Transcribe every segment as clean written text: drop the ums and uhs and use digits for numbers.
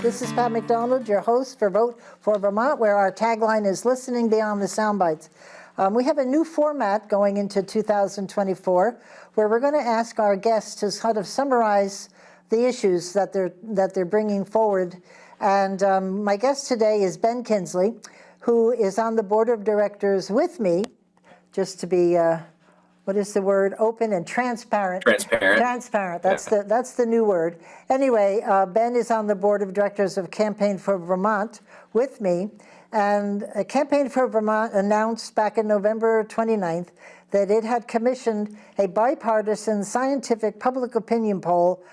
This is Pat McDonald, your host for Vote for Vermont, where our tagline is listening beyond the soundbites. We have a new format going into 2024, where we're going to ask our guests to sort of summarize the issues that they're bringing forward. And my guest today is Ben Kinsley, who is on the board of directors with me, just to be what is the word? Open and transparent. Transparent. That's the new word. Anyway, Ben is on the board of directors of Campaign for Vermont with me. And Campaign for Vermont announced back in November 29th that it had commissioned a bipartisan scientific public opinion poll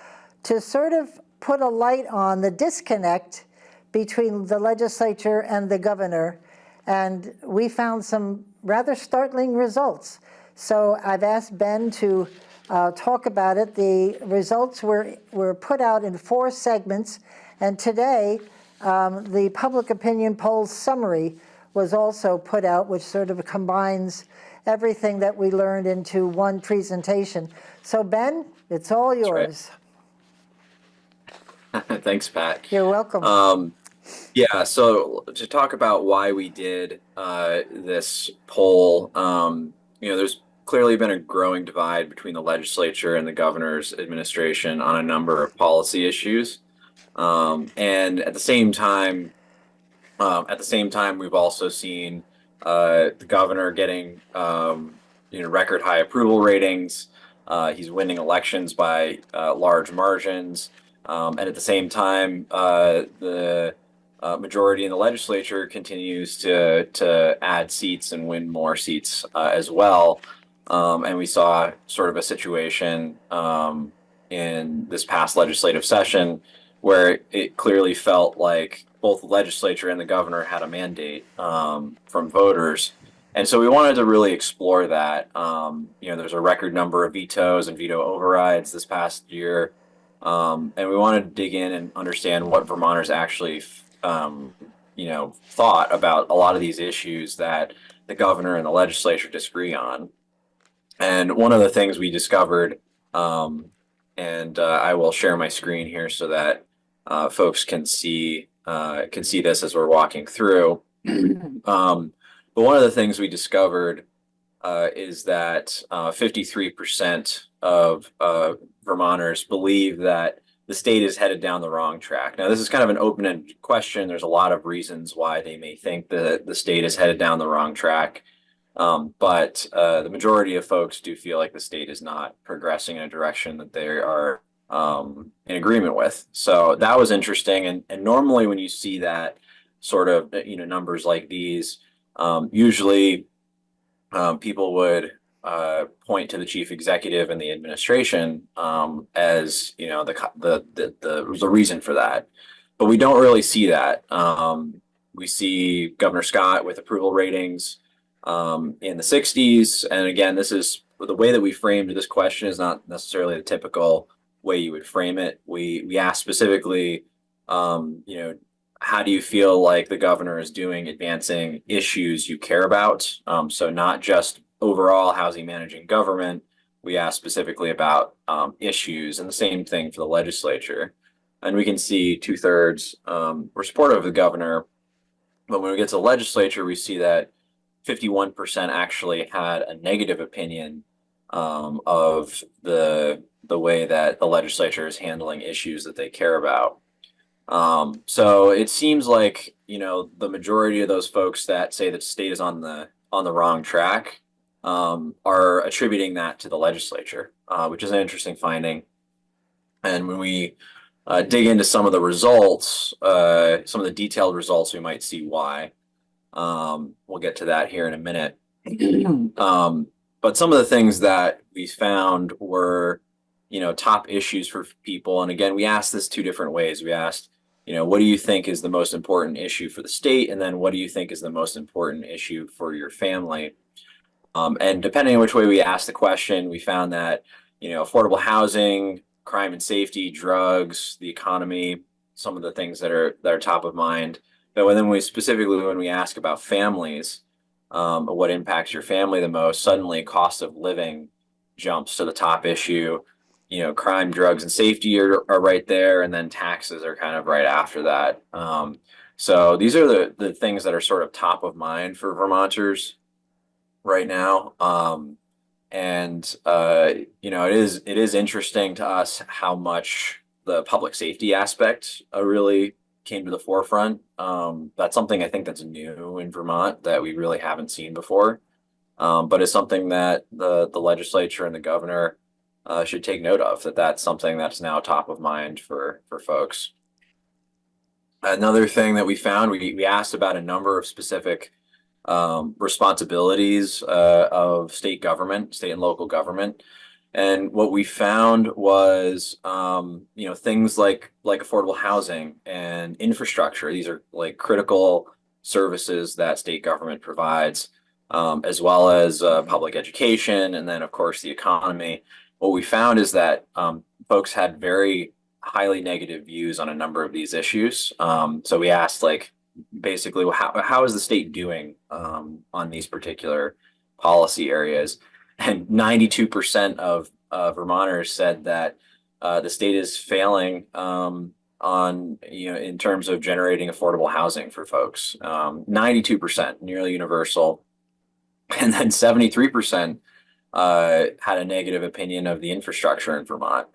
to sort of put a light on the disconnect between the legislature and the governor. And we found some rather startling results. So I've asked Ben to talk about it. The results were put out in 4 segments, and today the public opinion poll summary was also put out, which sort of combines everything that we learned into one presentation. So Ben, it's all yours. Right. Thanks, Pat. You're welcome. Yeah, so to talk about why we did this poll, there's clearly been a growing divide between the legislature and the governor's administration on a number of policy issues. And at the same time, we've also seen the governor getting record high approval ratings. He's winning elections by large margins, and at the same time, the majority in the legislature continues to add seats and win more seats as well. And we saw sort of a situation in this past legislative session where it clearly felt like both the legislature and the governor had a mandate from voters. And so we wanted to really explore that. There's a record number of vetoes and veto overrides this past year. And we wanted to dig in and understand what Vermonters actually thought about a lot of these issues that the governor and the legislature disagree on. And one of the things we discovered, and I will share my screen here so that folks can see this as we're walking through. But one of the things we discovered is that 53% of Vermonters believe that the state is headed down the wrong track. Now, this is kind of an open-ended question. There's a lot of reasons why they may think that the state is headed down the wrong track. But the majority of folks do feel like the state is not progressing in a direction that they are in agreement with. So that was interesting. And normally when you see that sort of, numbers like these, usually people would point to the chief executive and the administration as, the reason for that. But we don't really see that. We see Governor Scott with approval ratings in the 60s. And again, this is the way that we framed this question is not necessarily the typical way you would frame it. We asked specifically, how do you feel like the governor is doing advancing issues you care about? So not just overall how's he managing government. We asked specifically about issues, and the same thing for the legislature. And we can see 2/3 were supportive of the governor. But when we get to the legislature, we see that 51% actually had a negative opinion of the way that the legislature is handling issues that they care about. So it seems like the majority of those folks that say that the state is on the wrong track are attributing that to the legislature, which is an interesting finding. And when we dig into some of the results, some of the detailed results, we might see why. We'll get to that here in a minute. But some of the things that we found were, top issues for people. And again, we asked this 2 different ways. We asked, what do you think is the most important issue for the state? And then what do you think is the most important issue for your family? And depending on which way we asked the question, we found that, affordable housing, crime and safety, drugs, the economy, some of the things that are top of mind. But when we ask about families, what impacts your family the most, suddenly cost of living jumps to the top issue. crime, drugs, and safety are right there, and then taxes are kind of right after that. So these are the things that are sort of top of mind for Vermonters right now. And it is interesting to us how much the public safety aspect really came to the forefront. That's something I think that's new in Vermont that we really haven't seen before. But it's something that the legislature and the governor should take note of, that's something that's now top of mind for folks. Another thing that we found, we asked about a number of specific responsibilities of state and local government. And what we found was, things like affordable housing and infrastructure. These are like critical services that state government provides, as well as public education, and then of course the economy. What we found is that folks had very highly negative views on a number of these issues. So we asked, basically, how is the state doing on these particular policy areas? And 92% of Vermonters said that the state is failing in terms of generating affordable housing for folks. 92%, nearly universal. And then 73% had a negative opinion of the infrastructure in Vermont.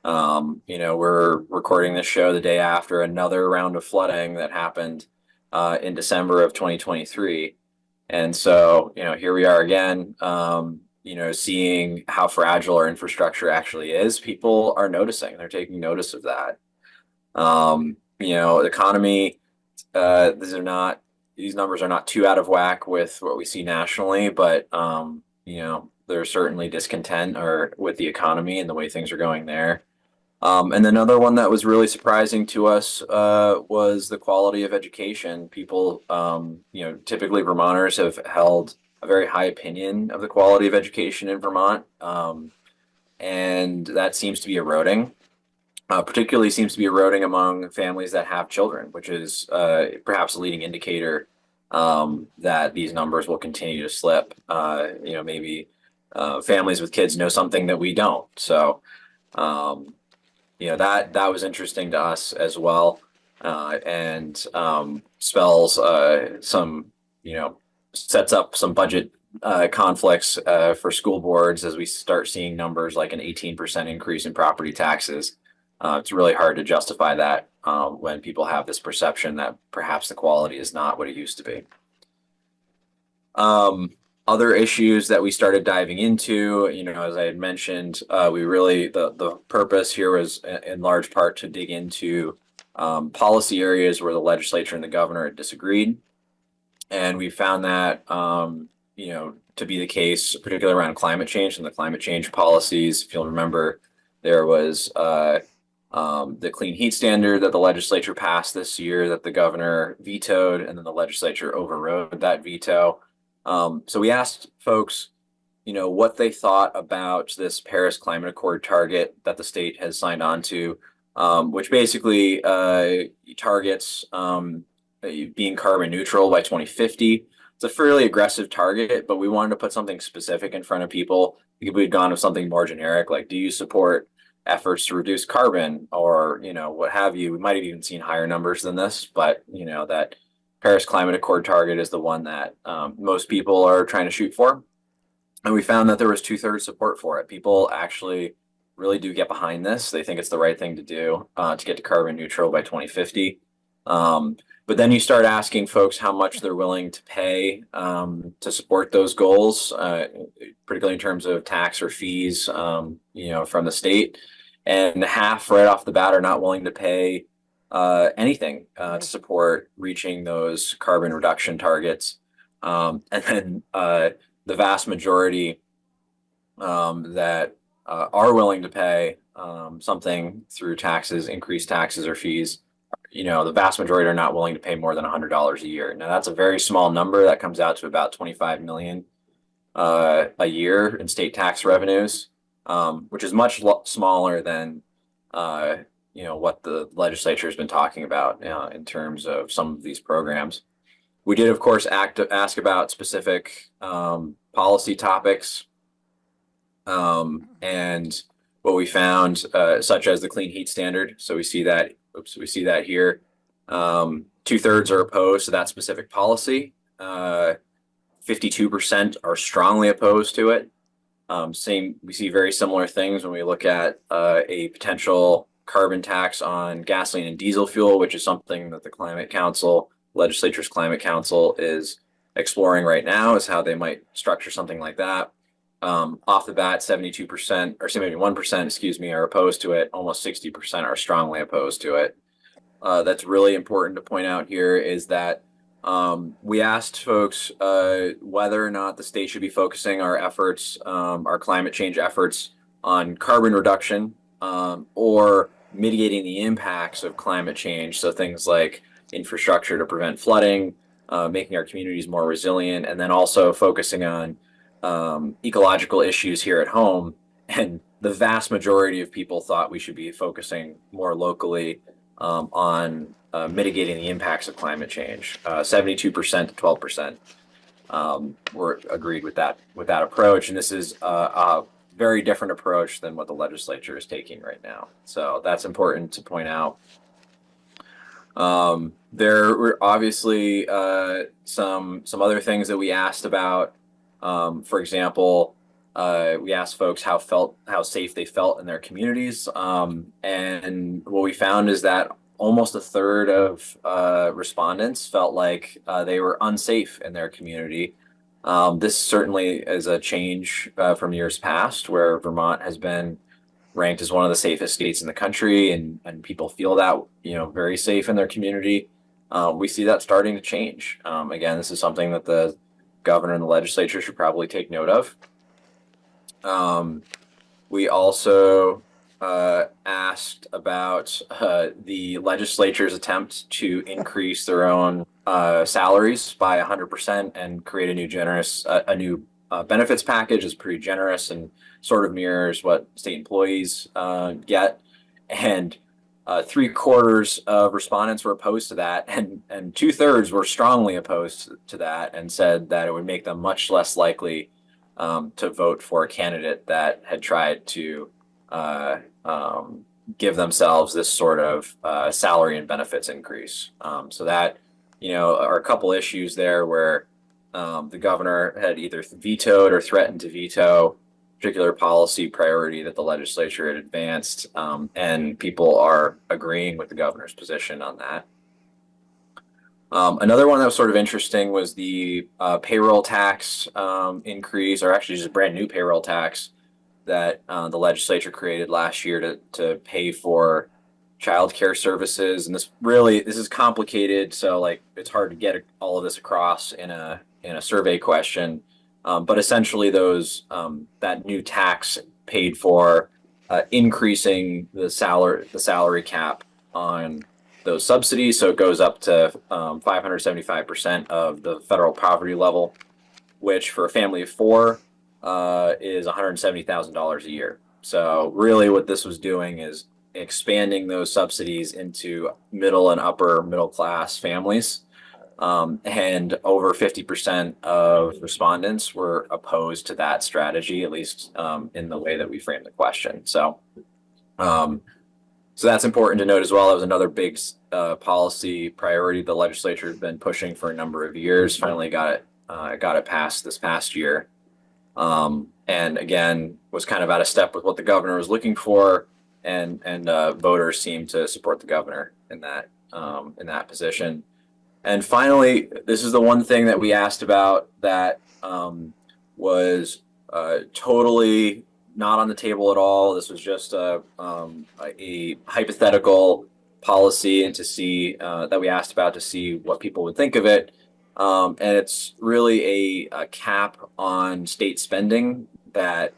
We're recording this show the day after another round of flooding that happened in December of 2023. And so, here we are again, seeing how fragile our infrastructure actually is. People are noticing, they're taking notice of that. The economy, these numbers are not too out of whack with what we see nationally, but, there's certainly discontent with the economy and the way things are going there. And then another one that was really surprising to us was the quality of education. People, typically Vermonters have held a very high opinion of the quality of education in Vermont, and that seems to be eroding. Particularly seems to be eroding among families that have children, which is perhaps a leading indicator that these numbers will continue to slip. Maybe families with kids know something that we don't. So, that was interesting to us as well, and spells sets up some budget conflicts for school boards as we start seeing numbers like an 18% increase in property taxes. It's really hard to justify that when people have this perception that perhaps the quality is not what it used to be. Other issues that we started diving into, as I had mentioned, the purpose here was in large part to dig into policy areas where the legislature and the governor had disagreed. And we found that, to be the case, particularly around climate change and the climate change policies. If you'll remember, there was the clean heat standard that the legislature passed this year that the governor vetoed, and then the legislature overrode that veto. So we asked folks, what they thought about this Paris Climate Accord target that the state has signed on to, which basically targets being carbon neutral by 2050. It's a fairly aggressive target, but we wanted to put something specific in front of people. If we'd gone with something more generic, like, do you support efforts to reduce carbon, or, what have you, we might have even seen higher numbers than this, but, that Paris Climate Accord target is the one that most people are trying to shoot for. And we found that there was 2/3 support for it. People actually really do get behind this. They think it's the right thing to do to get to carbon neutral by 2050. But then you start asking folks how much they're willing to pay to support those goals, particularly in terms of tax or fees, from the state. And half right off the bat are not willing to pay anything to support reaching those carbon reduction targets. And then the vast majority that are willing to pay something through taxes, increased taxes or fees, the vast majority are not willing to pay more than $100 a year. Now, that's a very small number. That comes out to about 25 million a year in state tax revenues, which is much smaller than what the legislature has been talking about in terms of some of these programs. We did, of course, ask about specific policy topics, and what we found, such as the clean heat standard. So we see that, we see that here. 2/3 are opposed to that specific policy. 52% are strongly opposed to it. We see very similar things when we look at a potential carbon tax on gasoline and diesel fuel, which is something that the legislature's climate council is exploring right now, is how they might structure something like that. Off the bat, 72% or 71%, excuse me, are opposed to it. Almost 60% are strongly opposed to it. That's really important to point out here is that we asked folks whether or not the state should be focusing our efforts, our climate change efforts, on carbon reduction or mitigating the impacts of climate change. So things like infrastructure to prevent flooding, making our communities more resilient, and then also focusing on ecological issues here at home. And the vast majority of people thought we should be focusing more locally on mitigating the impacts of climate change. 72% to 12% were agreed with that approach, and this is a very different approach than what the legislature is taking right now. So that's important to point out. There were obviously some other things that we asked about. For example, we asked folks how safe they felt in their communities, and what we found is that almost a third of respondents felt like they were unsafe in their community. This certainly is a change from years past, where Vermont has been ranked as one of the safest states in the country, and people feel that, very safe in their community. We see that starting to change. Again, this is something that the governor and the legislature should probably take note of. We also asked about the legislature's attempt to increase their own salaries by 100% and create a new benefits package. Is pretty generous and sort of mirrors what state employees get. And 3/4 of respondents were opposed to that, and 2/3 were strongly opposed to that and said that it would make them much less likely to vote for a candidate that had tried to give themselves this sort of salary and benefits increase. So that, are a couple issues there where the governor had either vetoed or threatened to veto particular policy priority that the legislature had advanced, and people are agreeing with the governor's position on that. Another one that was sort of interesting was the payroll tax increase, or actually just a brand new payroll tax that the legislature created last year to pay for childcare services. And this is complicated, so it's hard to get all of this across in a survey question. But essentially, that new tax paid for increasing the salary cap on those subsidies, so it goes up to 575% of the federal poverty level, which for a family of four is $170,000 a year. So really, what this was doing is expanding those subsidies into middle and upper middle class families. And over 50% of respondents were opposed to that strategy, at least in the way that we framed the question. So that's important to note as well. That was another big policy priority the legislature has been pushing for a number of years. Finally got it passed this past year. And again, was kind of out of step with what the governor was looking for, and voters seemed to support the governor in that position. And finally, this is the one thing that we asked about that was totally not on the table at all. This was just a hypothetical policy, and to see that we asked about to see what people would think of it. And it's really a cap on state spending that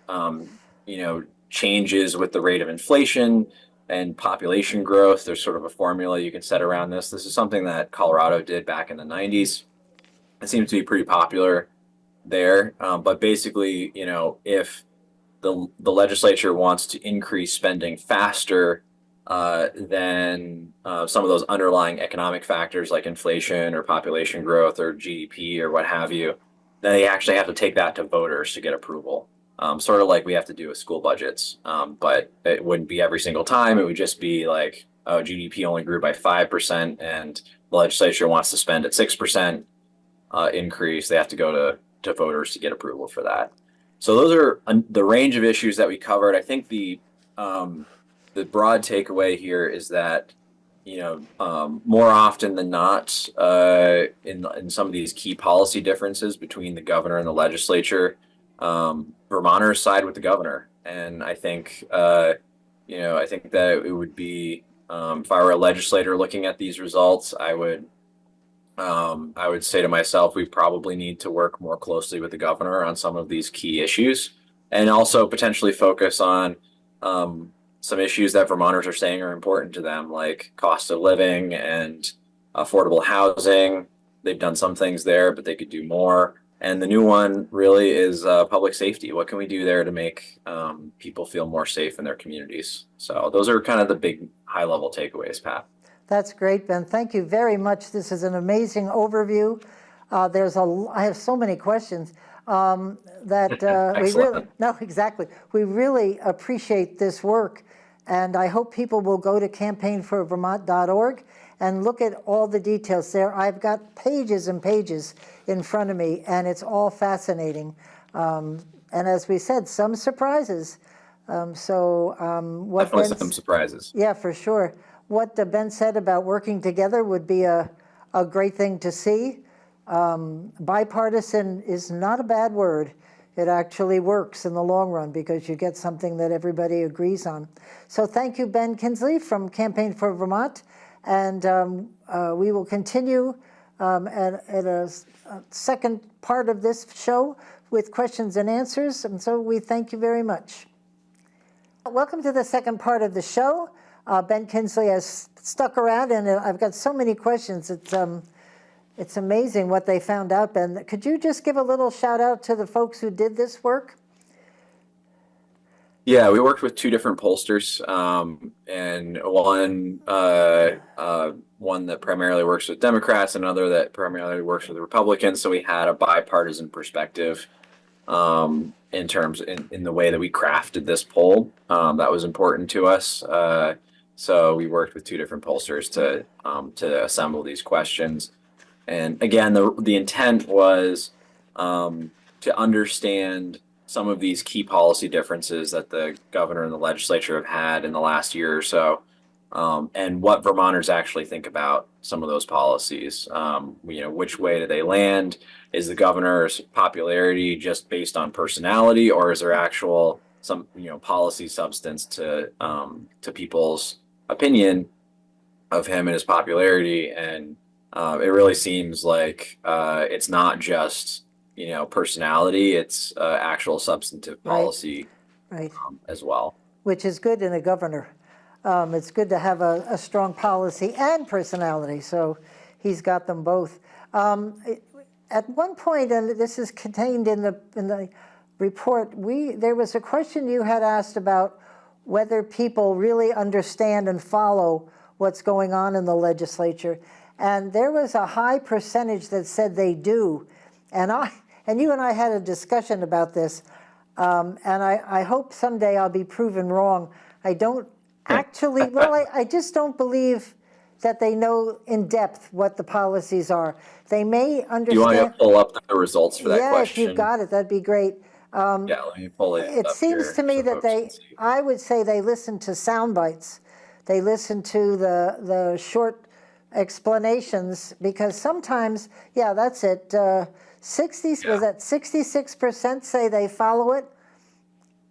changes with the rate of inflation and population growth. There's sort of a formula you can set around this. This is something that Colorado did back in the 90s. It seems to be pretty popular there. But basically, if the legislature wants to increase spending faster than some of those underlying economic factors like inflation or population growth or GDP or what have you, then they actually have to take that to voters to get approval. sort of like we have to do with school budgets. But it wouldn't be every single time. It would just be like, oh, GDP only grew by 5% and the legislature wants to spend at 6% increase. They have to go to voters to get approval for that. So those are the range of issues that we covered. I think the broad takeaway here is that, more often than not, in some of these key policy differences between the governor and the legislature, Vermonters side with the governor. And I think, I think that it would be, if I were a legislator looking at these results, I would say to myself, we probably need to work more closely with the governor on some of these key issues, and also potentially focus on some issues that Vermonters are saying are important to them, like cost of living and affordable housing. They've done some things there, but they could do more. And the new one really is public safety. What can we do there to make people feel more safe in their communities? So those are kind of the big high-level takeaways, Pat. That's great, Ben. Thank you very much. This is an amazing overview. I have so many questions we really appreciate this work. And I hope people will go to campaignforvermont.org and look at all the details there. I've got pages and pages in front of me, and it's all fascinating. And as we said, some surprises. Definitely some surprises. Yeah, for sure. What Ben said about working together would be a great thing to see. Bipartisan is not a bad word. It actually works in the long run because you get something that everybody agrees on. So thank you, Ben Kinsley from Campaign for Vermont. And we will continue at a second part of this show with questions and answers. And so we thank you very much. Welcome to the second part of the show. Ben Kinsley has stuck around, and I've got so many questions. It's amazing what they found out, Ben. Could you just give a little shout out to the folks who did this work? Yeah, we worked with two different pollsters, and one that primarily works with Democrats, and another that primarily works with Republicans. So we had a bipartisan perspective in the way that we crafted this poll. That was important to us. So we worked with two different pollsters to assemble these questions. And again, the intent was to understand some of these key policy differences that the governor and the legislature have had in the last year or so, and what Vermonters actually think about some of those policies. Which way do they land? Is the governor's popularity just based on personality, or is there actual some policy substance to people's opinion of him and his popularity? And it really seems like it's not just personality; it's actual substantive policy, right. As well. Which is good in a governor. It's good to have a strong policy and personality. So he's got them both. At one point, and this is contained in the report, there was a question you had asked about whether people really understand and follow what's going on in the legislature. And there was a high percentage that said they do. And you and I had a discussion about this. And I hope someday I'll be proven wrong. I don't actually, I just don't believe that they know in depth what the policies are. They may understand. You want to pull up the results for that question? Yeah, if you've got it, that'd be great. Yeah, let me pull it It up seems here to me so that folks can see. I would say they listen to sound bites. They listen to the short explanations, because sometimes, yeah, that's it. 66% say they follow it.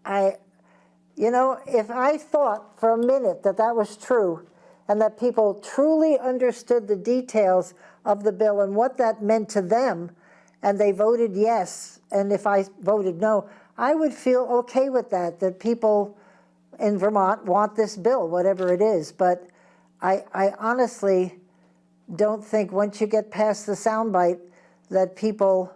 If I thought for a minute that was true, and that people truly understood the details of the bill and what that meant to them, and they voted yes, and if I voted no, I would feel okay with that people in Vermont want this bill, whatever it is. But I honestly don't think once you get past the soundbite that people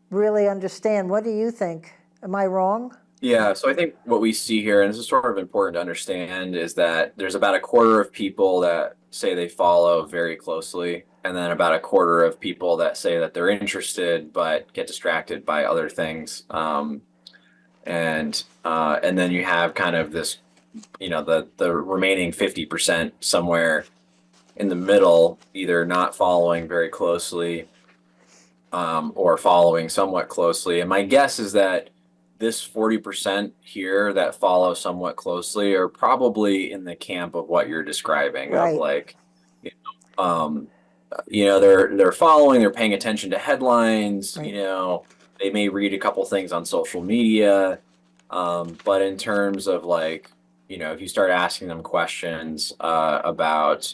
really understand. What do you think? Am I wrong? Yeah, so I think what we see here, and this is sort of important to understand, is that there's about a quarter of people that say they follow very closely, and then about a quarter of people that say that they're interested but get distracted by other things. And then you have kind of this, the remaining 50% somewhere in the middle, either not following very closely, or following somewhat closely. And my guess is that this 40% here that follow somewhat closely are probably in the camp of what you're describing, of Right. like, um, they're following, they're paying attention to headlines, Right. they may read a couple things on social media. But in terms of like, if you start asking them questions about,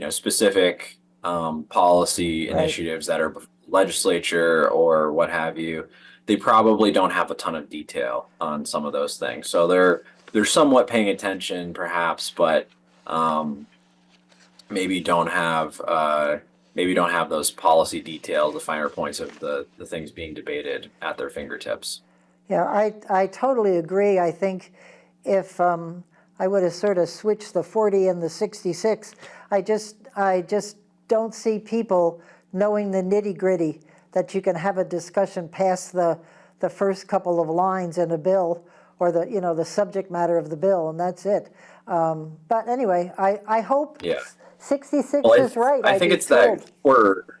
specific policy Right. initiatives that are legislature or what have you, they probably don't have a ton of detail on some of those things. So they're somewhat paying attention, perhaps, but um, maybe don't have those policy details, the finer points of the things being debated at their fingertips. Yeah, I totally agree. I think if I would have sort of switched the 40 and the 66, I just don't see people knowing the nitty gritty, that you can have a discussion past the first couple of lines in a bill, or the subject matter of the bill, and that's it. But anyway, I hope Yeah. 66 Well, is right. I I'd think be it's that thrilled. quarter.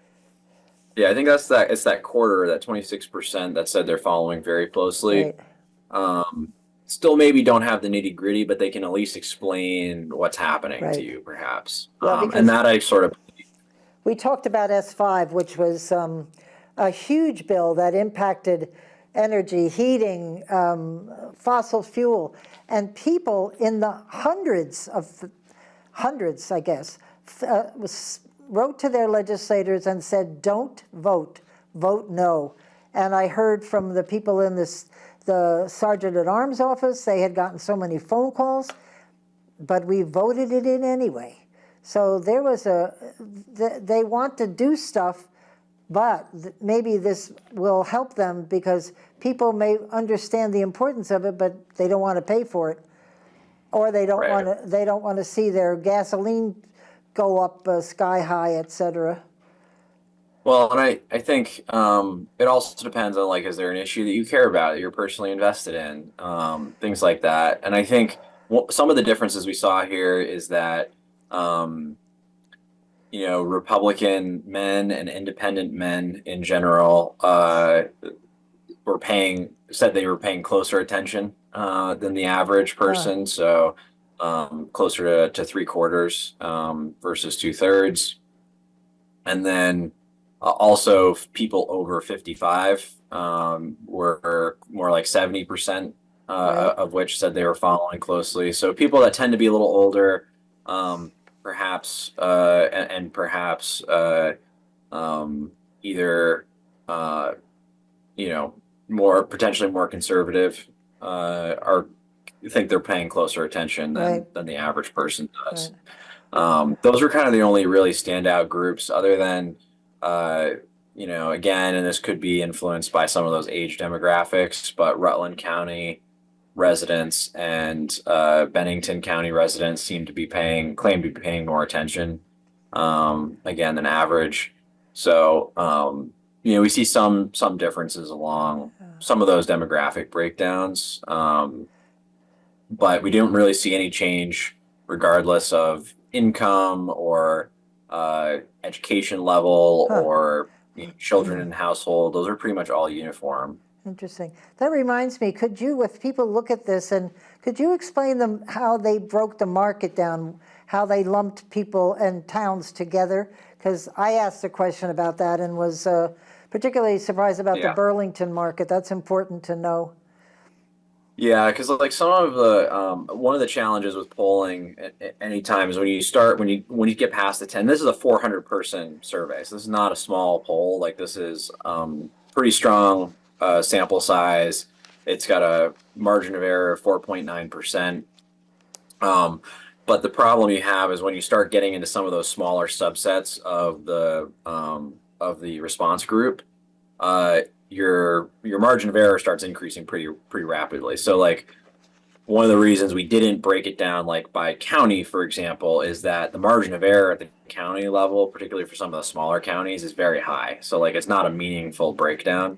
Yeah, I think it's that quarter, that 26% that said they're following very closely. Right. Um, Still maybe don't have the nitty gritty, but they can at least explain what's happening to Right. you, perhaps. Well, And because that I sort of, we talked about S5, which was a huge bill that impacted energy, heating, fossil fuel, and people in the hundreds, I guess, wrote to their legislators and said, "Don't vote, vote no." And I heard from the people in the Sergeant at Arms office, they had gotten so many phone calls, but we voted it in anyway. So there was they want to do stuff, but maybe this will help them, because people may understand the importance of it, but they don't want to pay for it, or they don't right. want to see their gasoline go up sky high, et cetera. Well, and I think it also depends on, like, is there an issue that you care about, that you're personally invested in, things like that. And I think some of the differences we saw here is that um, Republican men and independent men in general said they were paying closer attention than the average person. So closer to three quarters versus two thirds. And then also people over 55 were more like 70% Right. of which said they were following closely. So people that tend to be a little older, perhaps, and perhaps either, uh, potentially more conservative, are think they're paying closer attention Right. than the average person does. Right. Those are kind of the only really standout groups, other than, again, and this could be influenced by some of those age demographics, but Rutland County residents and Bennington County residents claim to be paying more attention, again, than average. So, we see some differences along some of those demographic breakdowns, but we didn't really see any change regardless of income or education level Huh. or children in household. Those are pretty much all uniform. Interesting. That reminds me, could you, if people look at this, and could you explain them how they broke the market down, how they lumped people and towns together? Because I asked a question about that and was particularly surprised about the Yeah. Burlington market. That's important to know. Yeah, because like some of the one of the challenges with polling at any time is when you get past the 10. This is a 400-person survey, so this is not a small poll. Like, this is pretty strong sample size. It's got a margin of error of 4.9%. But the problem you have is when you start getting into some of those smaller subsets of the response group, your margin of error starts increasing pretty rapidly. So, like, one of the reasons we didn't break it down like by county, for example, is that the margin of error at the county level, particularly for some of the smaller counties, is very high. So, like, it's not a meaningful breakdown.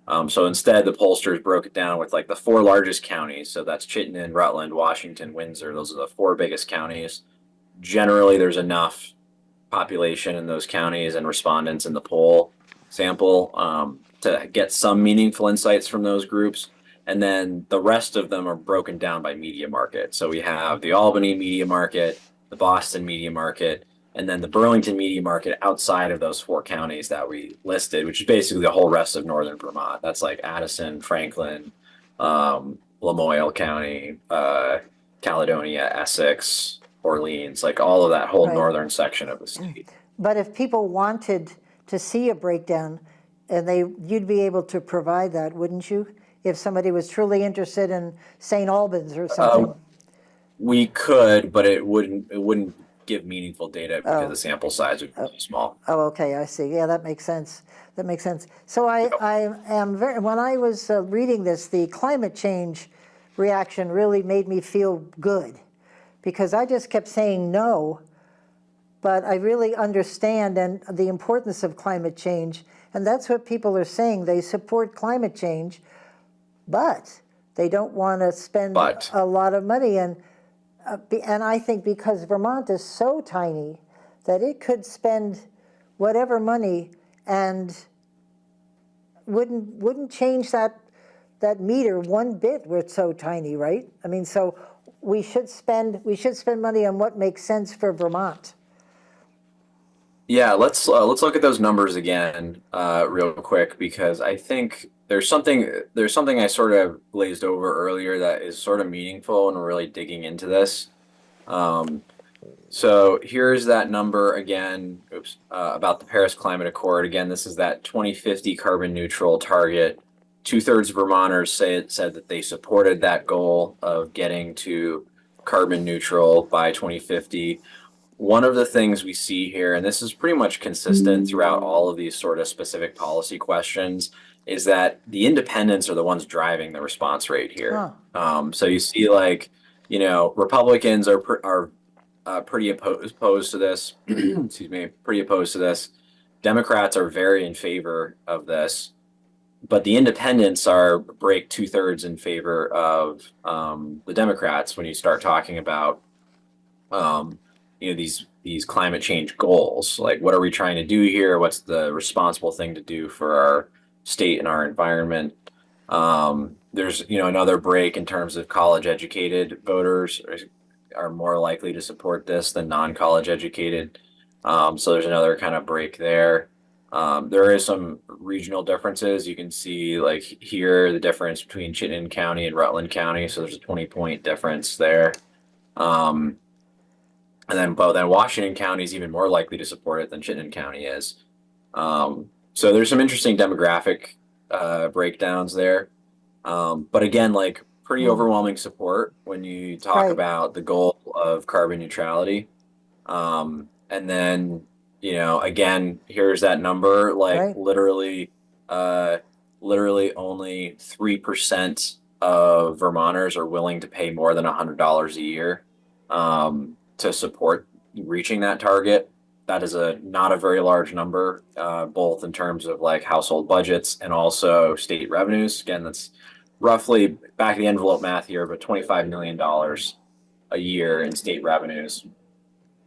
So instead, the pollsters broke it down with like the four largest counties. So that's Chittenden, Rutland, Washington, Windsor. Those are the four biggest counties. Generally, there's enough population in those counties and respondents in the poll sample to get some meaningful insights from those groups. And then the rest of them are broken down by media market. So we have the Albany media market, the Boston media market, and then the Burlington media market outside of those four counties that we listed, which is basically the whole rest of northern Vermont. That's like Addison, Franklin, Lamoille County, Caledonia, Essex, Orleans, like all of that whole Right. northern section of the state. But if people wanted to see a breakdown, and you'd be able to provide that, wouldn't you? If somebody was truly interested in St. Albans or something. We could, but it wouldn't give meaningful data because the sample size would be too small. Oh, okay, I see. Yeah, that makes sense. That makes sense. So I am when I was reading this, the climate change reaction really made me feel good, because I just kept saying no, but I really understand and the importance of climate change, and that's what people are saying. They support climate change, but they don't want to spend a lot of money. And I think because Vermont is so tiny that it could spend whatever money and wouldn't change that meter one bit. We're so tiny, right? I mean, so we should spend money on what makes sense for Vermont. Yeah, let's look at those numbers again real quick, because I think there's something I sort of glazed over earlier that is sort of meaningful and we're really digging into this. So here's that number again, about the Paris Climate Accord. Again, this is that 2050 carbon neutral target. 2/3 of Vermonters said that they supported that goal of getting to carbon neutral by 2050. One of the things we see here, and this is pretty much consistent throughout all of these sort of specific policy questions, is that the independents are the ones driving the response rate here. So you see, like, Republicans are pretty opposed to this. Excuse me, pretty opposed to this. Democrats are very in favor of this, but the independents break 2/3 in favor of the Democrats when you start talking about these climate change goals. Like, what are we trying to do here? What's the responsible thing to do for our state and our environment? There's another break in terms of college educated voters are more likely to support this than non-college educated. So there's another kind of break there. There is some regional differences. You can see, like, here the difference between Chittenden County and Rutland County. So there's a 20-point difference there. And then Washington County is even more likely to support it than Chittenden County is. So there's some interesting demographic breakdowns there. But again, like, pretty overwhelming support when you talk about the goal of carbon neutrality. And then, again, here's that number, like, literally only 3% of Vermonters are willing to pay more than $100 a year to support reaching that target. That is not a very large number, both in terms of like household budgets and also state revenues. Again, that's roughly back of the envelope math here, but $25 million a year in state revenues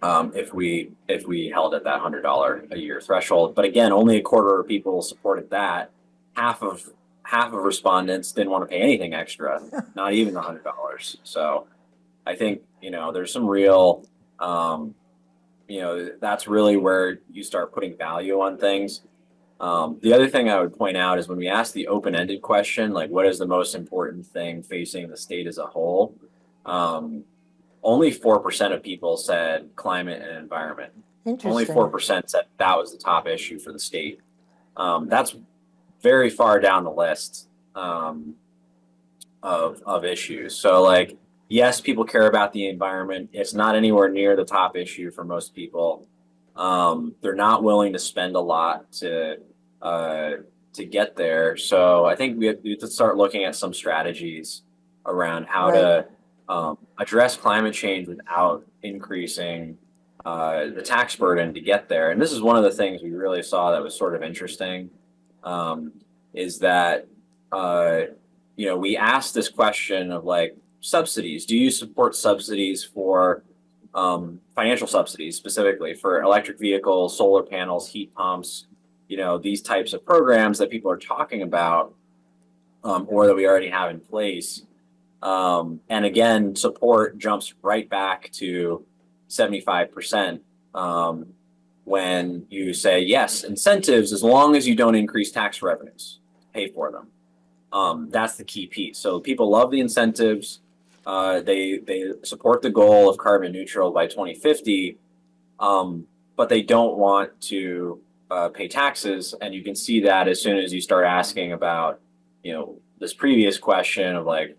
if we held at that $100 a year threshold. But again, only a quarter of people supported that. Half of respondents didn't want to pay anything extra, not even the $100. So I think there's some real that's really where you start putting value on things. The other thing I would point out is when we ask the open-ended question, like, what is the most important thing facing the state as a whole? Only 4% of people said climate and environment. Only 4% said that was the top issue for the state. That's very far down the list of issues. So, like, yes, people care about the environment. It's not anywhere near the top issue for most people. They're not willing to spend a lot to get there. So I think we have to start looking at some strategies around how to address climate change without increasing the tax burden to get there. And this is one of the things we really saw that was sort of interesting, is that we asked this question of like subsidies. Do you support subsidies for financial subsidies specifically for electric vehicles, solar panels, heat pumps, these types of programs that people are talking about or that we already have in place? And again, support jumps right back to 75% when you say, yes, incentives, as long as you don't increase tax revenues, pay for them. That's the key piece. So people love the incentives. They support the goal of carbon neutral by 2050, but they don't want to pay taxes. And you can see that as soon as you start asking about, this previous question of like,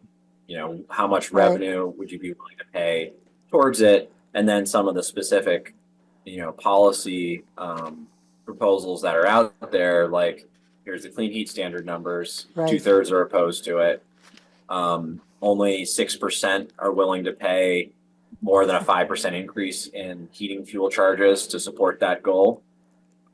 how much revenue would you be willing to pay towards it? And then some of the specific, policy proposals that are out there, like here's the clean heat standard numbers, 2/3 are opposed to it. Only 6% are willing to pay more than a 5% increase in heating fuel charges to support that goal.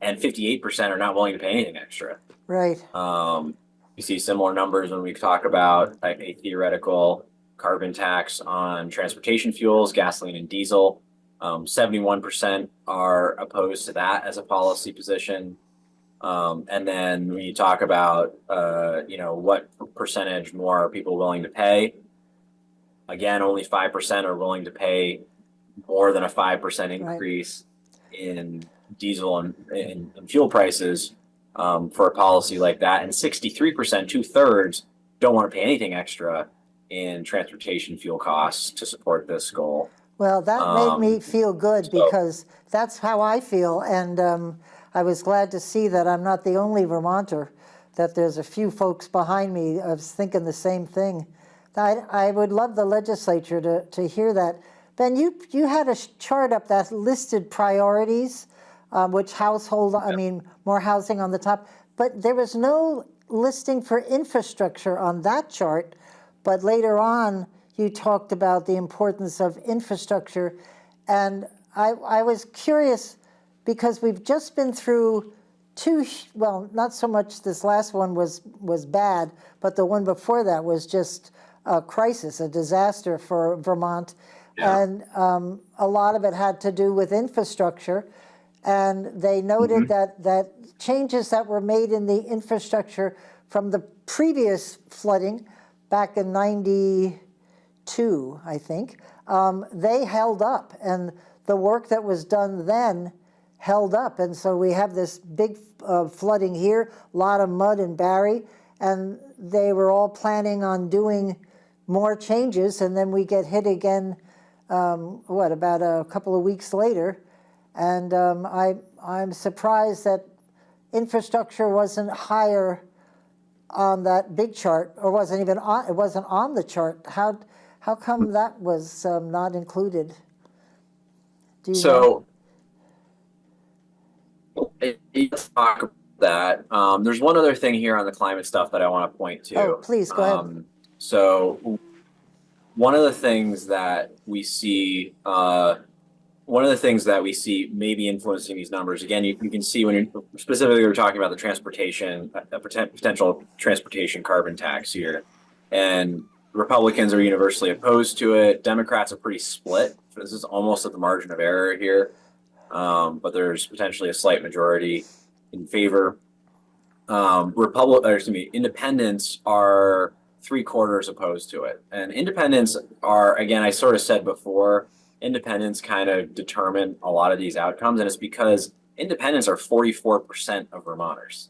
And 58% are not willing to pay anything extra. Right. You see similar numbers when we talk about a theoretical carbon tax on transportation fuels, gasoline and diesel. 71% are opposed to that as a policy position. And then when you talk about, what percentage more are people willing to pay? Again, only 5% are willing to pay more than a 5% increase in diesel and fuel prices for a policy like that. And 63%, 2/3, don't want to pay anything extra in transportation fuel costs to support this goal. Well, that made me feel good because that's how I feel. And I was glad to see that I'm not the only Vermonter, that there's a few folks behind me thinking the same thing. I would love the legislature to hear that. Ben, you had a chart up that listed priorities, which household, more housing on the top, but there was no listing for infrastructure on that chart. But later on, you talked about the importance of infrastructure. And I was curious because we've just been through not so much this last one was bad, but the one before that was just a crisis, a disaster for Vermont. Yeah. And a lot of it had to do with infrastructure. And they noted that changes that were made in the infrastructure from the previous flooding back in 92, I think, they held up. And the work that was done then held up. And so we have this big flooding here, a lot of mud in Barry, and they were all planning on doing more changes. And then we get hit again, about a couple of weeks later. And I'm surprised that infrastructure wasn't higher on that big chart, or wasn't even on. It wasn't on the chart. How come that was not included? Do you know? Let's talk about that. There's one other thing here on the climate stuff that I want to point to. Oh, please go ahead. So one of the things that we see. Maybe influencing these numbers, again, you can see when you're specifically we're talking about the transportation, a potential transportation carbon tax here. And Republicans are universally opposed to it. Democrats are pretty split. This is almost at the margin of error here. But there's potentially a slight majority in favor. Independents are 3/4 opposed to it. And independents are, again, I sort of said before, independents kind of determine a lot of these outcomes, and it's because independents are 44% of Vermonters.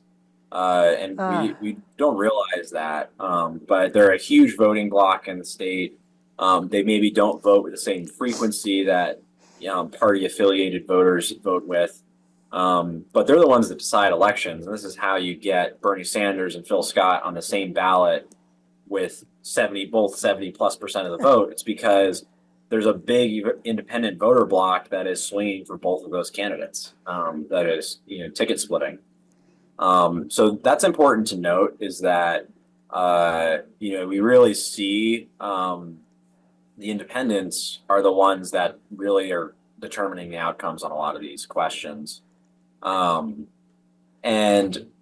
We don't realize that, but they're a huge voting bloc in the state. They maybe don't vote with the same frequency that party-affiliated voters vote with, but they're the ones that decide elections, and this is how you get Bernie Sanders and Phil Scott on the same ballot with 70+% of the vote. It's because there's a big independent voter bloc that is swinging for both of those candidates. That is, ticket splitting. So that's important to note, is that, we really see the independents are the ones that really are determining the outcomes on a lot of these questions. And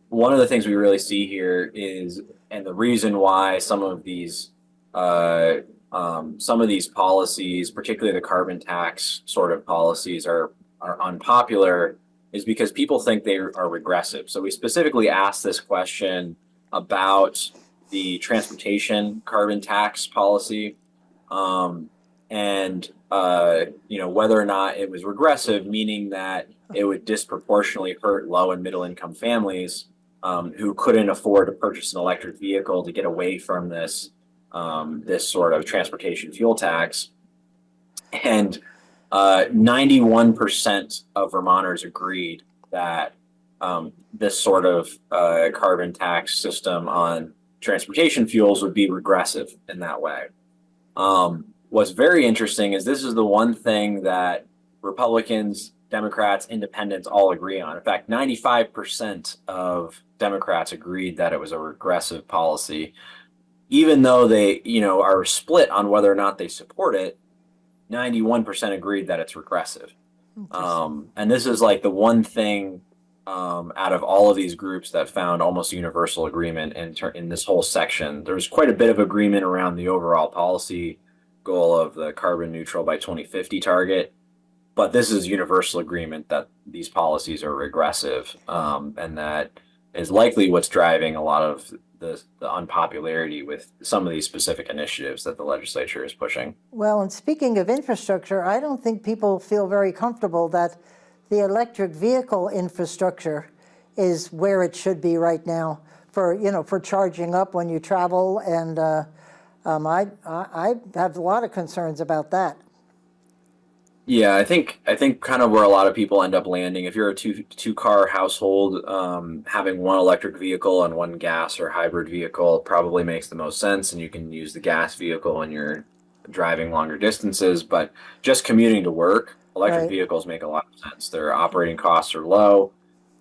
one of the things we really see here is the reason why some of these policies, particularly the carbon tax sort of policies, are unpopular is because people think they are regressive. So we specifically asked this question about the transportation carbon tax policy, and whether or not it was regressive, meaning that it would disproportionately hurt low and middle income families who couldn't afford to purchase an electric vehicle to get away from this sort of transportation fuel tax. And 91% of Vermonters agreed that this sort of carbon tax system on transportation fuels would be regressive in that way. What's very interesting is this is the one thing that Republicans, Democrats, Independents all agree on. In fact, 95% of Democrats agreed that it was a regressive policy, even though they, are split on whether or not they support it. 91% agreed that it's regressive. And this is like the one thing out of all of these groups that found almost universal agreement in this whole section. There's quite a bit of agreement around the overall policy goal of the carbon neutral by 2050 target, but this is universal agreement that these policies are regressive, and that is likely what's driving a lot of the unpopularity with some of these specific initiatives that the legislature is pushing. Well, and speaking of infrastructure, I don't think people feel very comfortable that the electric vehicle infrastructure is where it should be right now for charging up when you travel, and I have a lot of concerns about that. Yeah, I think kind of where a lot of people end up landing, if you're a two car household, having one electric vehicle and one gas or hybrid vehicle probably makes the most sense, and you can use the gas vehicle when you're driving longer distances. But just commuting to work, electric vehicles make a lot of sense. Their operating costs are low,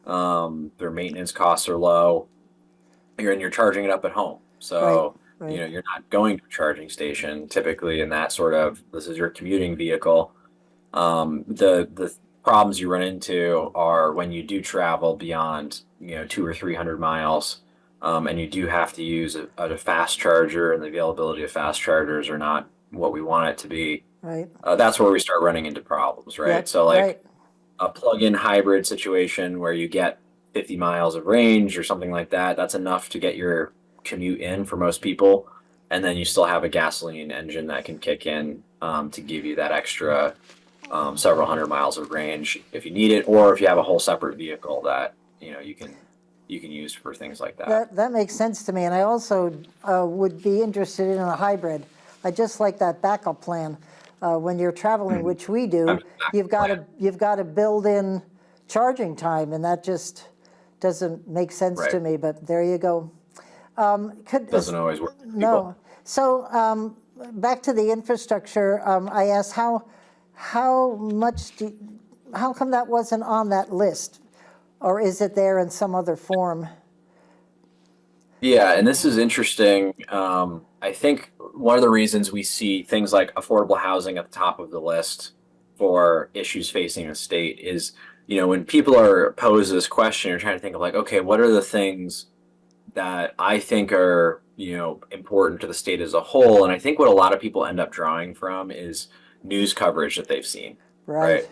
their maintenance costs are low, and you're charging it up at home. So you're not going to a charging station typically, and this is your commuting vehicle. The problems you run into are when you do travel beyond 200 or 300 miles, and you do have to use a fast charger, and the availability of fast chargers are not what we want it to be. Right. That's where we start running into problems, right? Yep, So a plug-in hybrid situation where you get 50 miles of range or something like that, that's enough to get your commute in for most people. And then you still have a gasoline engine that can kick in to give you that extra several hundred miles of range if you need it, or if you have a whole separate vehicle that you can use for things like that. That makes sense to me, and I also would be interested in a hybrid. I just like that backup plan. When you're traveling, which we do, you've got to build in charging time, and that just doesn't make sense to me. But there you go. Doesn't always work for people. No. So back to the infrastructure. I asked how come that wasn't on that list, or is it there in some other form? Yeah, and this is interesting. I think one of the reasons we see things like affordable housing at the top of the list for issues facing the state is, when people are posed this question, you're trying to think of okay, what are the things that I think are, important to the state as a whole? And I think what a lot of people end up drawing from is news coverage that they've seen. Right.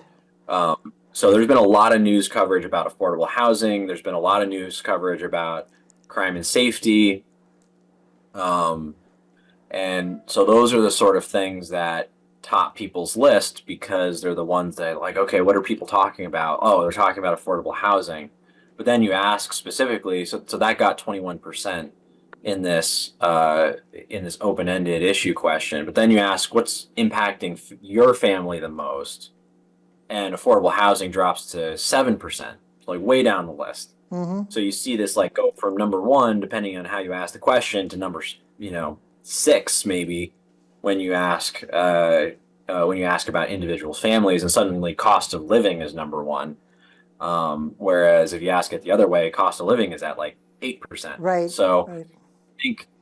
So there's been a lot of news coverage about affordable housing. There's been a lot of news coverage about crime and safety. And so those are the sort of things that top people's list, because they're the ones that okay, what are people talking about? Oh, they're talking about affordable housing. But then you ask specifically, so that got 21% in this open-ended issue question. But then you ask, what's impacting your family the most? And affordable housing drops to 7%, way down the list. Mm-hmm. So you see this go from number one, depending on how you ask the question, to number 6 maybe when you ask about individual families, and suddenly cost of living is number one. Whereas if you ask it the other way, cost of living is at 8%. Right. So right.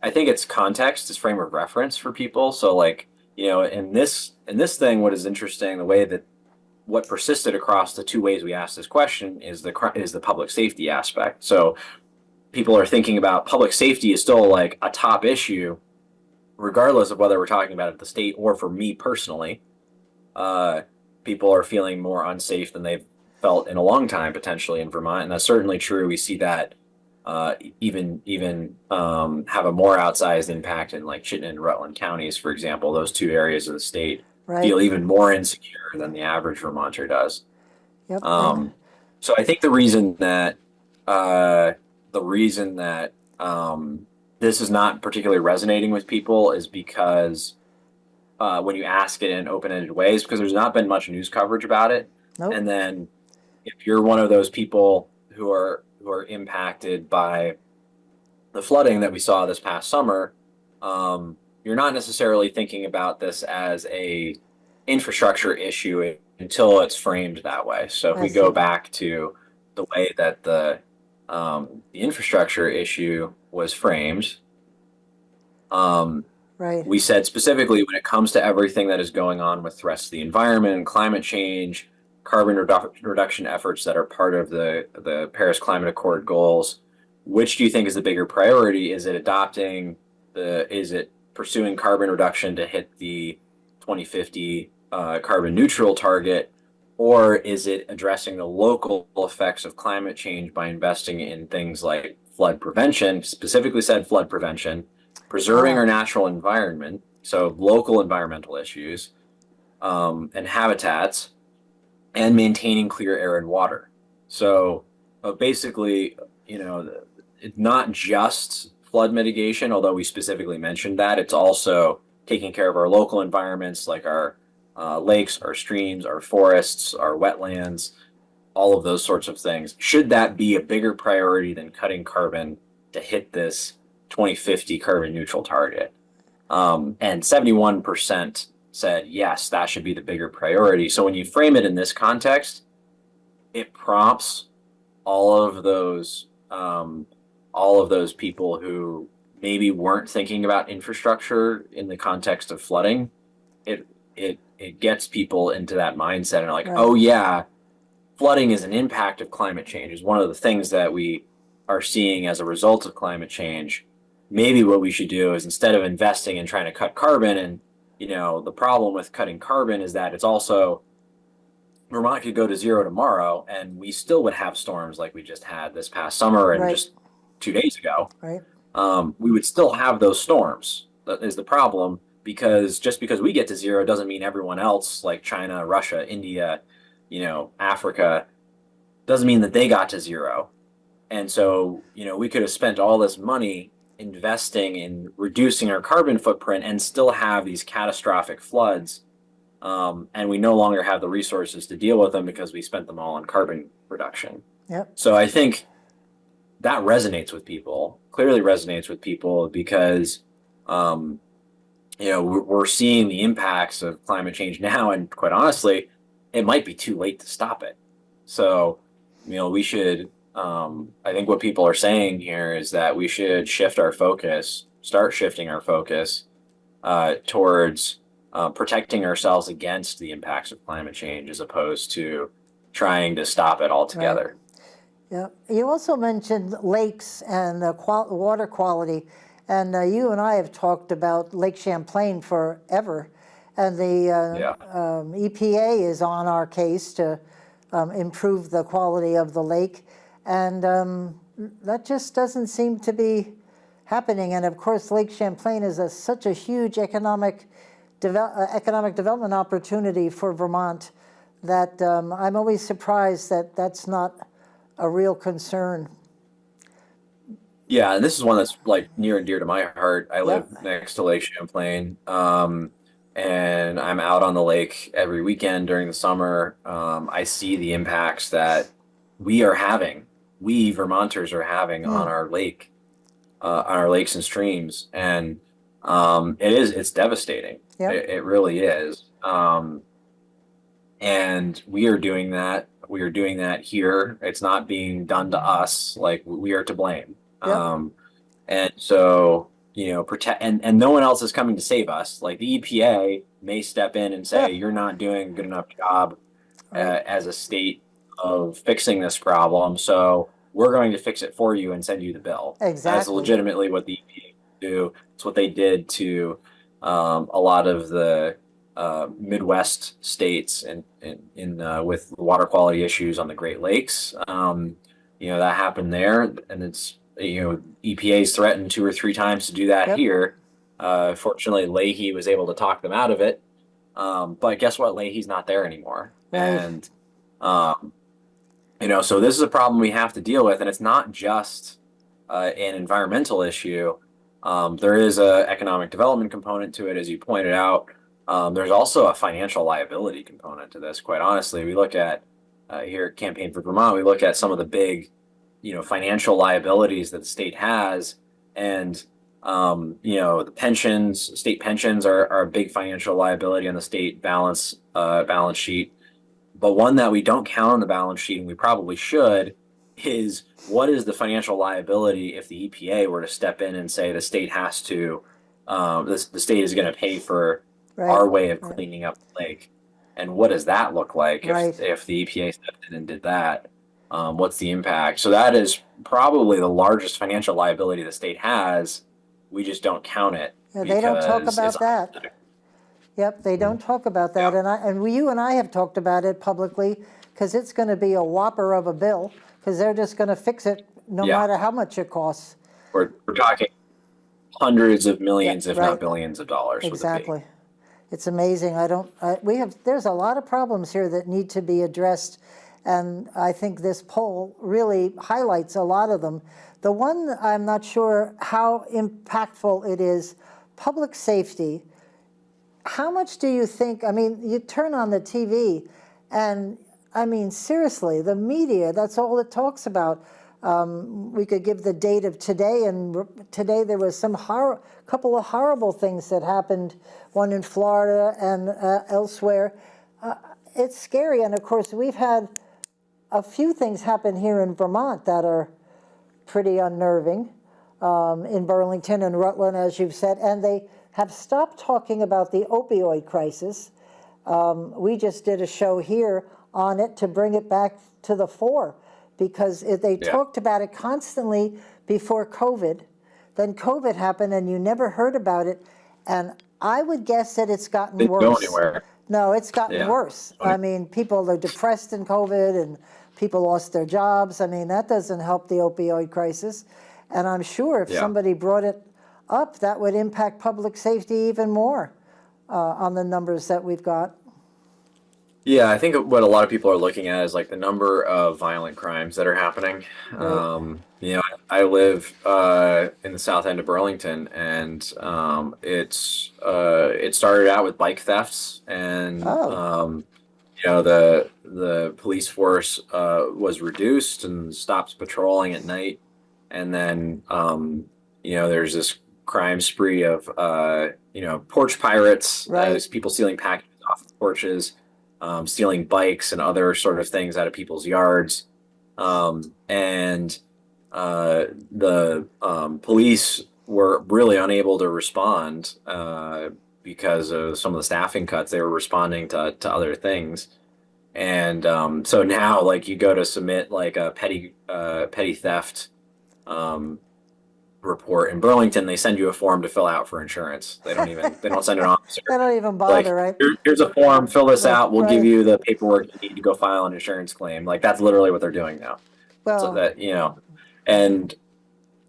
I think it's context, it's frame of reference for people. So in this thing, what is interesting, the way that what persisted across the two ways we asked this question is the public safety aspect. So people are thinking about public safety is still like a top issue, regardless of whether we're talking about it at the state or for me personally. Uh, People are feeling more unsafe than they've felt in a long time potentially in Vermont, and that's certainly true. We see that even have a more outsized impact in like Chittenden and Rutland counties, for example. Those two areas of the state Right. feel even more insecure than the average Vermonter does. Yep. So I think uh, the reason that this is not particularly resonating with people is because when you ask it in open-ended ways, because there's not been much news coverage about it. Nope. And then if you're one of those people who are impacted by the flooding that we saw this past summer, you're not necessarily thinking about this as a infrastructure issue until it's framed that way. So if I we go see. back to the way that the infrastructure issue was framed, Right. we said specifically when it comes to everything that is going on with threats to the environment, climate change, carbon reduction efforts that are part of the Paris Climate Accord goals, which do you think is the bigger priority? Is it pursuing carbon reduction to hit the 2050 carbon neutral target, or is it addressing the local effects of climate change by investing in things like flood prevention, specifically said flood prevention, preserving our natural environment, so local environmental issues, and habitats, and maintaining clear air and water. So basically, it's not just flood mitigation, although we specifically mentioned that. It's also taking care of our local environments like our lakes, our streams, our forests, our wetlands, all of those sorts of things. Should that be a bigger priority than cutting carbon to hit this 2050 carbon neutral target? And 71% said, yes, that should be the bigger priority. So when you frame it in this context, it prompts all of those people who maybe weren't thinking about infrastructure in the context of flooding. It gets people into that mindset and like, Right. oh yeah, flooding is an impact of climate change. Is one of the things that we are seeing as a result of climate change. Maybe what we should do is, instead of investing in trying to cut carbon, and the problem with cutting carbon is that it's also, Vermont could go to zero tomorrow and we still would have storms like we just had this past summer and Right. just 2 days ago. Right. We would still have those storms. That is the problem, because just because we get to zero doesn't mean everyone else, like China, Russia, India, Africa, doesn't mean that they got to zero. And so, we could have spent all this money investing in reducing our carbon footprint and still have these catastrophic floods. And we no longer have the resources to deal with them because we spent them all on carbon reduction. Yep. So I think that resonates with people, clearly resonates with people, because, we're seeing the impacts of climate change now. And quite honestly, it might be too late to stop it. So, we should, I think what people are saying here is that we should start shifting our focus towards protecting ourselves against the impacts of climate change, as opposed to trying to stop it altogether. Yeah. You also mentioned lakes and water quality, and you and I have talked about Lake Champlain forever, and the EPA is on our case to improve the quality of the lake, and that just doesn't seem to be happening. And of course, Lake Champlain is such a huge economic development opportunity for Vermont that I'm always surprised that that's not a real concern. Yeah, and this is one that's like near and dear to my heart. I live next to Lake Champlain, and I'm out on the lake every weekend during the summer. I see the impacts that we Vermonters are having on our lakes and streams, and it's devastating. Yep. It really is. And we are doing that. We are doing that here. It's not being done to us. Like, we are to blame. Yep. And so, protect, and no one else is coming to save us. Like, the EPA may step in and say, you're not doing a good enough job as a state of fixing this problem. So we're going to fix it for you and send you the bill. That's Exactly. legitimately what the EPA do. It's what they did to a lot of the Midwest states in with water quality issues on the Great Lakes. That happened there, and it's EPA's threatened 2 or 3 times to do that Yep. here. Fortunately, Leahy was able to talk them out of it. But guess what? Leahy's not there anymore, Right. and so this is a problem we have to deal with, and it's not just an environmental issue. There is a economic development component to it, as you pointed out. There's also a financial liability component to this. Quite honestly, we look at here at Campaign for Vermont, we look at some of the big, financial liabilities that the state has, and the pensions, state pensions are a big financial liability on the state balance sheet. But one that we don't count on the balance sheet, and we probably should, is what is the financial liability if the EPA were to step in and say the state has to, the state is going to pay for our way of cleaning up the lake, and what does that look like if the EPA stepped in and did that? What's the impact? So that is probably the largest financial liability the state has. We just don't count it. Yeah, they don't talk about that. Yep, they don't talk about that, you and I have talked about it publicly, because it's going to be a whopper of a bill, because they're just going to fix it no matter how much it costs. We're talking hundreds of millions, if not billions of dollars. Exactly. It's amazing. There's a lot of problems here that need to be addressed, and I think this poll really highlights a lot of them. The one I'm not sure how impactful it is, public safety. How much do you think, you turn on the TV and, seriously, the media, that's all it talks about. We could give the date of today, and today there was some couple of horrible things that happened, one in Florida and elsewhere. It's scary, and of course we've had a few things happen here in Vermont that are pretty unnerving, in Burlington and Rutland, as you've said, and they have stopped talking about the opioid crisis. We just did a show here on it to bring it back to the fore, because they talked about it constantly before COVID. Then COVID happened and you never heard about it. And I would guess that it's gotten worse. Didn't go anywhere. No, it's gotten worse. People are depressed in COVID, and people lost their jobs. That doesn't help the opioid crisis. And I'm sure if somebody brought it up, that would impact public safety even more on the numbers that we've got. Yeah, I think what a lot of people are looking at is like the number of violent crimes that are happening. Right. I live in the south end of Burlington, and it started out with bike thefts, and the police force was reduced and stopped patrolling at night, and then there's this crime spree of porch pirates, people stealing packages off the porches, stealing bikes and other sort of things out of people's yards, and the police were really unable to respond because of some of the staffing cuts. They were responding to other things, and so now, like, you go to submit like a petty theft report in Burlington, they send you a form to fill out for insurance. They don't send an officer. They don't even bother, right? Here's a form, fill this out. We'll give you the paperwork you need to go file an insurance claim. Like, that's literally what they're doing now. Well, so that, and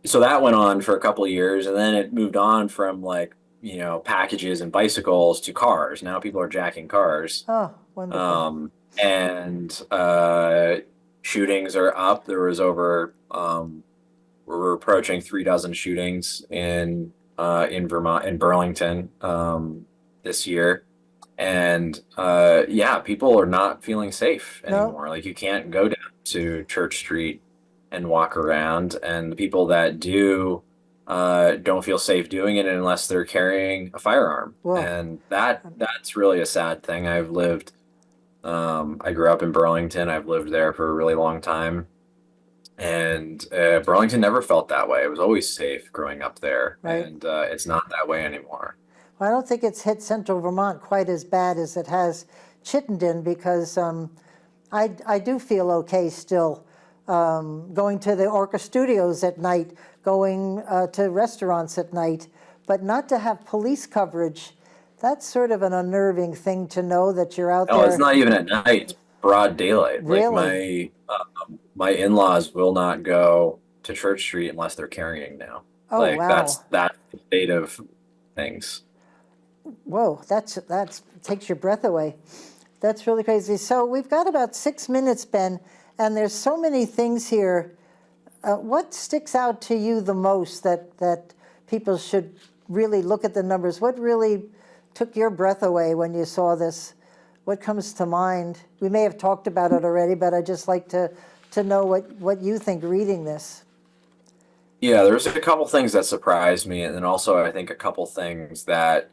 so that went on for a couple of years, and then it moved on from packages and bicycles to cars. Now people are jacking cars. Oh, wonderful. And shootings are up. There was over we're approaching 36 shootings in Vermont, in Burlington, this year, and people are not feeling safe anymore. Like, you can't go down to Church Street and walk around, and the people that do don't feel safe doing it unless they're carrying a firearm. Whoa. And that's really a sad thing. I grew up in Burlington. I've lived there for a really long time. And Burlington never felt that way. It was always safe growing up there. Right. And it's not that way anymore. Well, I don't think it's hit central Vermont quite as bad as it has Chittenden, because I do feel okay still going to the ORCA studios at night, going to restaurants at night, but not to have police coverage. That's sort of an unnerving thing to know that you're out Oh, there. it's not even at night, it's broad daylight. Really? Like my in-laws will not go to Church Street unless they're carrying now. Oh, Like wow. that's the state of things. Whoa, that's takes your breath away. That's really crazy. So we've got about 6 minutes, Ben, and there's so many things here. What sticks out to you the most that people should really look at the numbers? What really took your breath away when you saw this? What comes to mind? We may have talked about it already, but I'd just like to know what you think reading this. Yeah, there's a couple things that surprised me, and then also I think a couple things that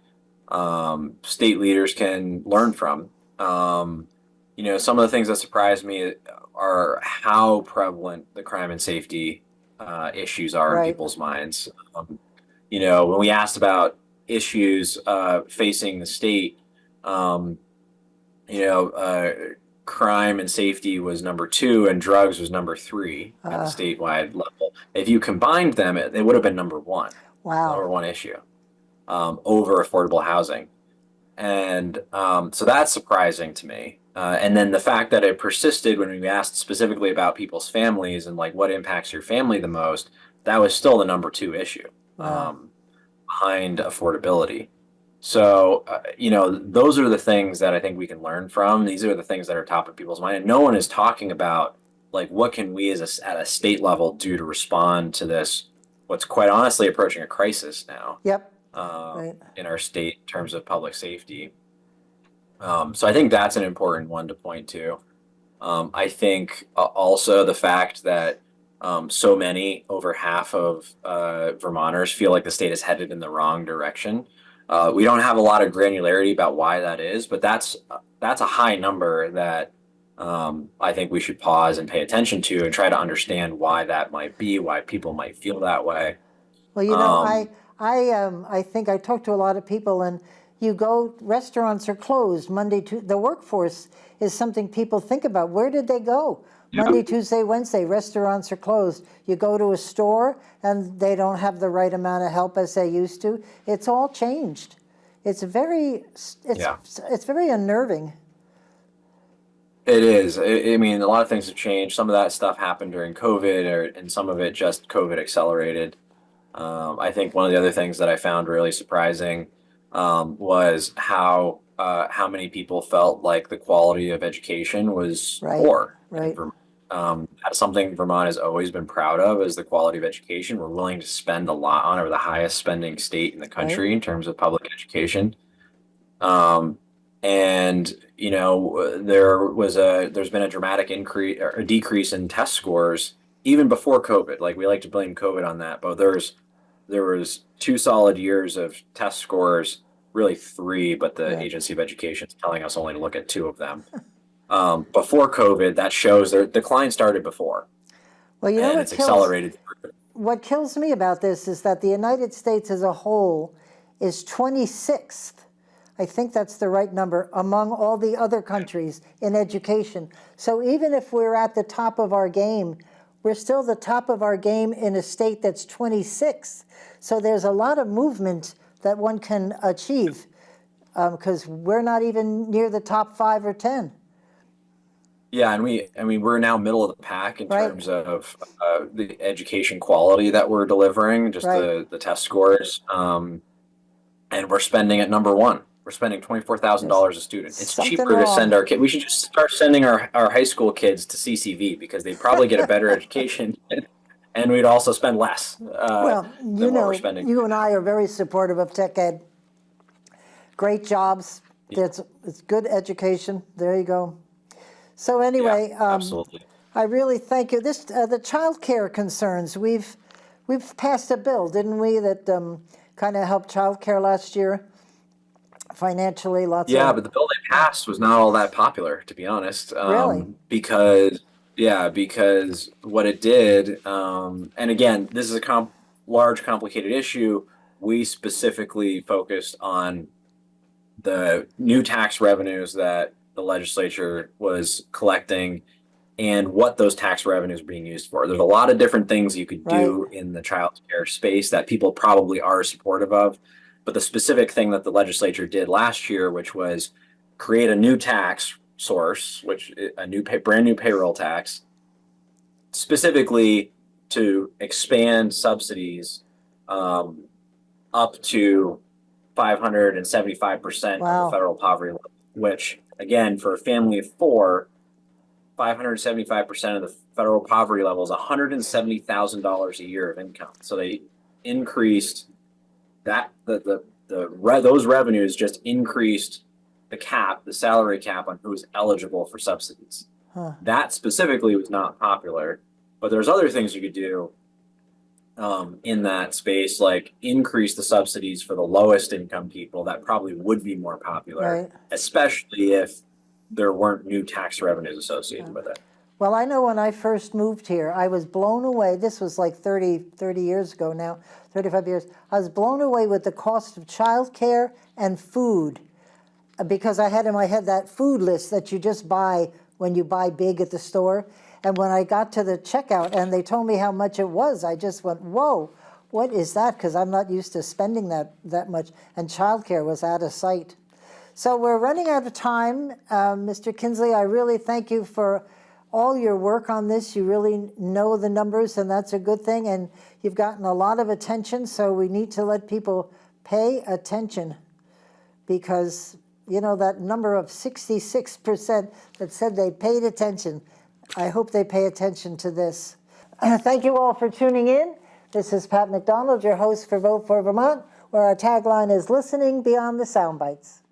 state leaders can learn from. Some of the things that surprised me are how prevalent the crime and safety issues are in Right. people's minds. When we asked about issues facing the state, um, crime and safety was number 2 and drugs was number 3 at the statewide level. If you combined them, it would have been number 1. Wow. Number 1 issue over affordable housing. And so that's surprising to me. And then the fact that it persisted when we asked specifically about people's families and like what impacts your family the most, that was still the number 2 issue behind affordability. So, those are the things that I think we can learn from. These are the things that are top of people's mind. And no one is talking about like what can we at a state level do to respond to this, what's quite honestly approaching a crisis now. Yep. Right. In our state in terms of public safety. So I think that's an important one to point to. I think also the fact that so many, over half of Vermonters feel like the state is headed in the wrong direction. We don't have a lot of granularity about why that is, but that's a high number that I think we should pause and pay attention to and try to understand why that might be, why people might feel that way. Well, I think I talked to a lot of people, and restaurants are closed Monday, the workforce is something people think about. Where did they go? Yeah. Monday, Tuesday, Wednesday, restaurants are closed. You go to a store and they don't have the right amount of help as they used to. It's all changed. It's very unnerving. It is. I mean, a lot of things have changed. Some of that stuff happened during COVID, and some of it just COVID accelerated. I think one of the other things that I found really surprising was how many people felt like the quality of education was poor. Right. That's something Vermont has always been proud of, is the quality of education. We're willing to spend a lot on it. We're the highest spending state in the country in terms of public education. And there's been a dramatic increase or a decrease in test scores even before COVID. Like, we like to blame COVID on that, but there was 2 solid years of test scores, really 3, but the Agency of Education is telling us only to look at 2 of them. Before COVID, that shows their decline started before. Well, and it's accelerated. What kills me about this is that the United States as a whole is 26th. I think that's the right number among all the other countries in education. So even if we're at the top of our game, we're still the top of our game in a state that's 26th. So there's a lot of movement that one can achieve because we're not even near the top 5 or 10. Yeah, and we're now middle of the pack in terms of the education quality that we're delivering, just the test scores, and we're spending at number 1. We're spending $24,000 a student. It's cheaper to send our kids. We should just start sending our high school kids to CCV because they'd probably get a better education, and we'd also spend less than what we're spending. You and I are very supportive of tech ed. Great jobs. Yeah. It's good education. There you go. So anyway, absolutely. I really thank you. The child care concerns. We've passed a bill, didn't we, that kind of helped child care last year? Financially, but the bill they passed was not all that popular, to be honest. Really? Because what it did, and again, this is a large, complicated issue. We specifically focused on the new tax revenues that the legislature was collecting and what those tax revenues are being used for. There's a lot of different things you could do in the child care space that people probably are supportive of. But the specific thing that the legislature did last year, which was create a new tax source, which brand new payroll tax, specifically to expand subsidies up to 575% of the federal poverty level, which again, for a family of four, 575% of the federal poverty level is $170,000 a year of income. So they increased that those revenues just increased the salary cap on who's eligible for subsidies. That specifically was not popular, but there's other things you could do in that space, like increase the subsidies for the lowest income people. That probably would be more popular, especially if there weren't new tax revenues associated with it. Well, I know when I first moved here, I was blown away. This was like 30 years ago now, 35 years. I was blown away with the cost of childcare and food, because I had in my head that food list that you just buy when you buy big at the store. And when I got to the checkout and they told me how much it was, I just went, whoa, what is that? Because I'm not used to spending that much. And childcare was out of sight. So we're running out of time. Mr. Kinsley, I really thank you for all your work on this. You really know the numbers, and that's a good thing. And you've gotten a lot of attention, so we need to let people pay attention, because, you know, that number of 66% that said they paid attention, I hope they pay attention to this. Thank you all for tuning in. This is Pat McDonald, your host for Vote for Vermont, where our tagline is listening beyond the sound bites.